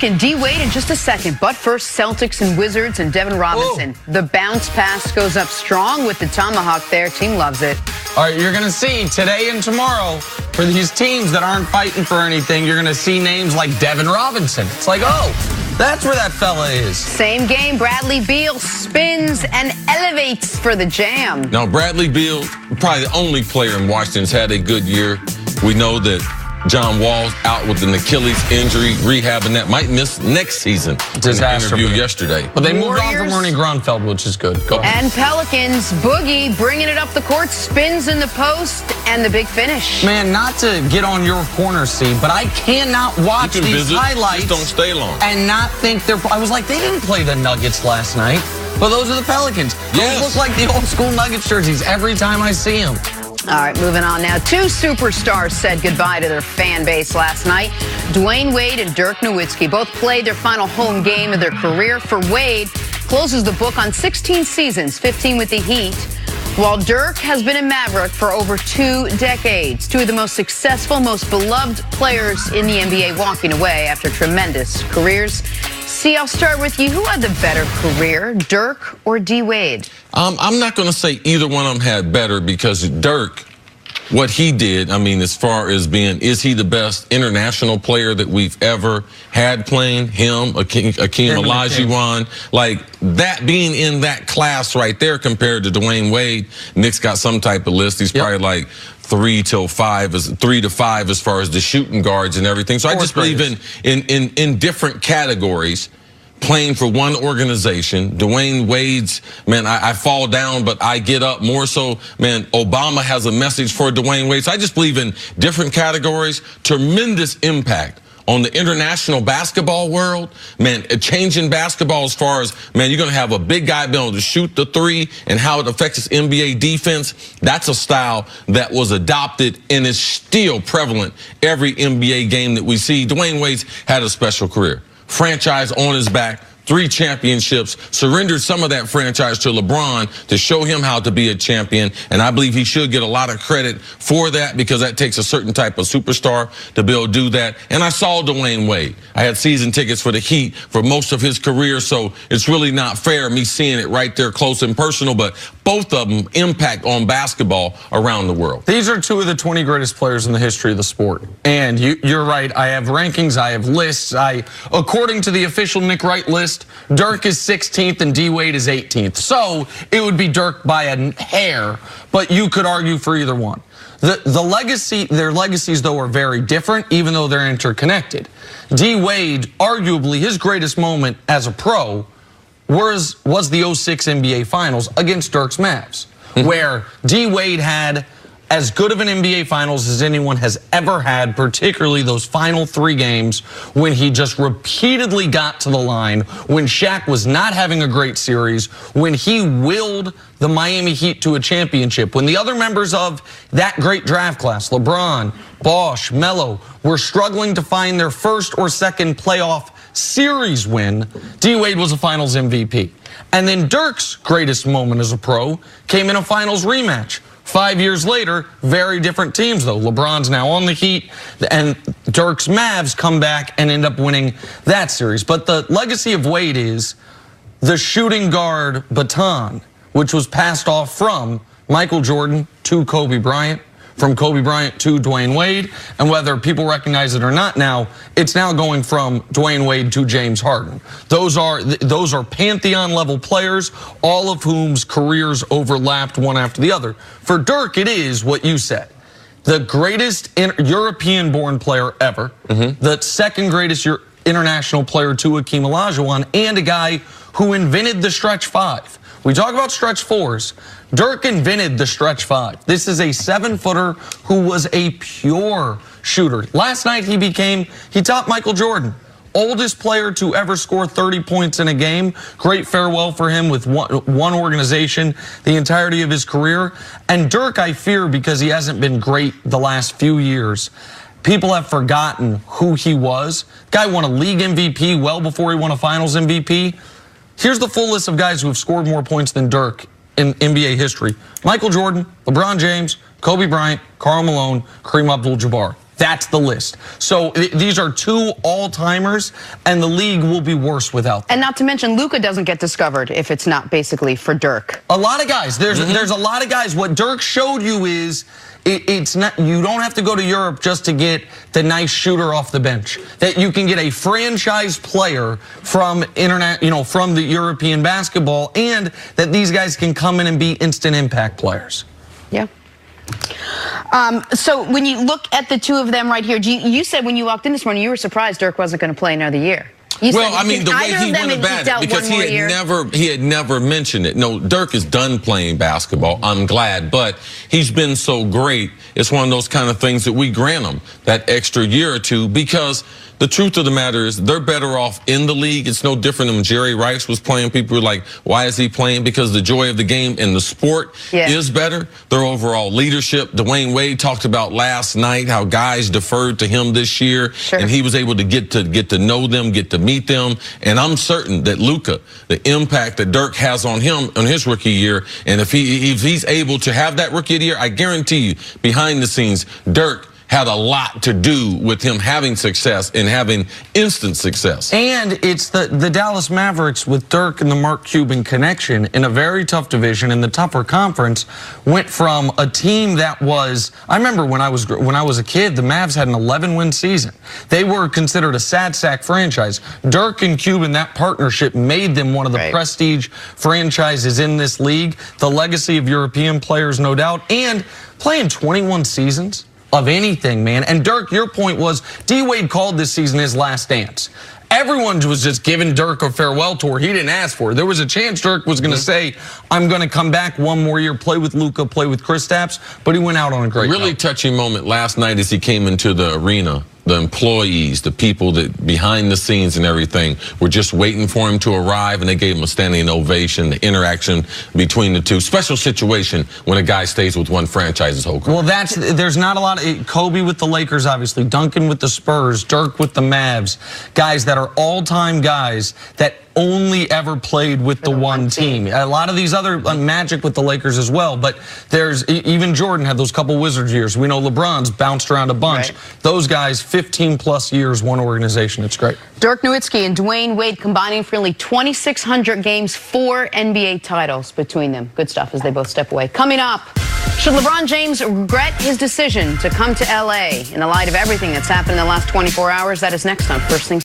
Dirk and D-Wade in just a second. But first, Celtics and Wizards and Devin Robinson. Whoa. The bounce pass goes up strong with the tomahawk there. Team loves it. All right, you're going to see today and tomorrow for these teams that aren't fighting for anything, you're going to see names like Devin Robinson. It's like, oh, that's where that fella is. Same game, Bradley Beal spins and elevates for the jam. Now, Bradley Beal, probably the only player in Washington's had a good year. We know that John Wall's out with an Achilles injury, rehabbing that, might miss next season. Disaster. Interview yesterday. But they moved on from Ernie Grunfeld, which is good. Go ahead. And Pelicans, Boogie bringing it up the court, spins in the post, and the big finish. Man, not to get on your corner seat, but I cannot watch these highlights. Just don't stay long. And not think they're. I was like, they didn't play the Nuggets last night. But those are the Pelicans. Yes. Those look like the old school Nuggets jerseys every time I see them. All right, moving on now. Two superstars said goodbye to their fan base last night. Dwyane Wade and Dirk Nowitzki both played their final home game of their career. For Wade, closes the book on 16 seasons, 15 with the Heat, while Dirk has been a Maverick for over 2 decades. Two of the most successful, most beloved players in the NBA walking away after tremendous careers. See, I'll start with you. Who had the better career, Dirk or D-Wade? I'm not going to say either one of them had better, because Dirk, what he did, I mean, as far as being, is he the best international player that we've ever had playing? Him, Akeem Olajuwon, like that being in that class right there compared to Dwyane Wade. Nick's got some type of list. He's probably like 3 to 5 as far as the shooting guards and everything. So I just believe in different categories. Playing for one organization. Dwyane Wade's, man, I fall down, but I get up more so. Man, Obama has a message for Dwyane Wade. So I just believe in different categories. Tremendous impact on the international basketball world. Man, changing basketball as far as, man, you're going to have a big guy be able to shoot the three and how it affects his NBA defense. That's a style that was adopted and is still prevalent every NBA game that we see. Dwyane Wade's had a special career. Franchise on his back, 3 championships, surrendered some of that franchise to LeBron to show him how to be a champion. And I believe he should get a lot of credit for that, because that takes a certain type of superstar to be able to do that. And I saw Dwyane Wade. I had season tickets for the Heat for most of his career, so it's really not fair me seeing it right there close and personal, but both of them impact on basketball around the world. These are 2 of the 20 greatest players in the history of the sport. And you're right, I have rankings, I have lists. According to the official Nick Wright list, Dirk is 16th and D-Wade is 18th. So it would be Dirk by a hair, but you could argue for either one. Their legacies, though, are very different, even though they're interconnected. D-Wade, arguably his greatest moment as a pro was the 06 NBA Finals against Dirk's Mavs, where D-Wade had as good of an NBA Finals as anyone has ever had, particularly those final 3 games when he just repeatedly got to the line, when Shaq was not having a great series, when he willed the Miami Heat to a championship, when the other members of that great draft class, LeBron, Bosh, Melo, were struggling to find their first or second playoff series win. D-Wade was a Finals MVP. And then Dirk's greatest moment as a pro came in a Finals rematch. 5 years later, very different teams, though. LeBron's now on the Heat, and Dirk's Mavs come back and end up winning that series. But the legacy of Wade is the shooting guard baton, which was passed off from Michael Jordan to Kobe Bryant, from Kobe Bryant to Dwyane Wade, and whether people recognize it or not now, it's now going from Dwyane Wade to James Harden. Those are Pantheon-level players, all of whom's careers overlapped one after the other. For Dirk, it is what you said. The greatest European-born player ever, the second greatest international player to Akeem Olajuwon, and a guy who invented the stretch 5. We talk about stretch 4s. Dirk invented the stretch 5. This is a 7-footer who was a pure shooter. Last night he topped Michael Jordan, oldest player to ever score 30 points in a game. Great farewell for him with one organization the entirety of his career. And Dirk, I fear, because he hasn't been great the last few years, people have forgotten who he was. Guy won a league MVP well before he won a Finals MVP. Here's the full list of guys who have scored more points than Dirk in NBA history: Michael Jordan, LeBron James, Kobe Bryant, Karl Malone, Kareem Abdul-Jabbar. That's the list. So these are two all-timers, and the league will be worse without them. And not to mention, Luka doesn't get discovered if it's not basically for Dirk. A lot of guys. There's a lot of guys. What Dirk showed you is it's not. You don't have to go to Europe just to get the nice shooter off the bench. That you can get a franchise player from from the European basketball, and that these guys can come in and be instant impact players. Yeah. So when you look at the two of them right here, you said when you walked in this morning you were surprised Dirk wasn't going to play another year. Well, I mean, the way he went about it, because he had never mentioned it. No, Dirk is done playing basketball. I'm glad, but he's been so great. It's one of those kind of things that we grant him that extra year or two, because the truth of the matter is they're better off in the league. It's no different than when Jerry Rice was playing. People were like, why is he playing? Because the joy of the game and the sport is better. Their overall leadership. Dwyane Wade talked about last night how guys deferred to him this year, and he was able to get to know them, get to meet them. And I'm certain that Luka, the impact that Dirk has on him on his rookie year, and if he's able to have that rookie of the year, I guarantee you, behind the scenes, Dirk had a lot to do with him having success and having instant success. And it's the Dallas Mavericks with Dirk and the Mark Cuban connection in a very tough division in the tougher conference went from a team that was, I remember when I was a kid, the Mavs had an 11-win season. They were considered a sad sack franchise. Dirk and Cuban, that partnership made them one of the prestige franchises in this league. The legacy of European players, no doubt, and playing 21 seasons of anything, man. And Dirk, your point was D-Wade called this season his last dance. Everyone was just giving Dirk a farewell tour he didn't ask for. There was a chance Dirk was going to say, I'm going to come back one more year, play with Luka, play with Cris, but he went out on a great really note. Touching moment last night as he came into the arena. The employees, the people that behind the scenes and everything were just waiting for him to arrive, and they gave him a standing ovation. The interaction between the two, special situation when a guy stays with one franchise his whole career. Well, there's not a lot of Kobe with the Lakers, obviously, Duncan with the Spurs, Dirk with the Mavs, guys that are all-time guys that only ever played with the one team. A lot of these other Magic with the Lakers as well, but there's even Jordan had those couple Wizards years. We know LeBron's bounced around a bunch. Those guys, 15 plus years, one organization. It's great. Dirk Nowitzki and Dwyane Wade combining for nearly 2,600 games, 4 NBA titles between them. Good stuff as they both step away. Coming up, should LeBron James regret his decision to come to LA in the light of everything that's happened in the last 24 hours? That is next on First Things.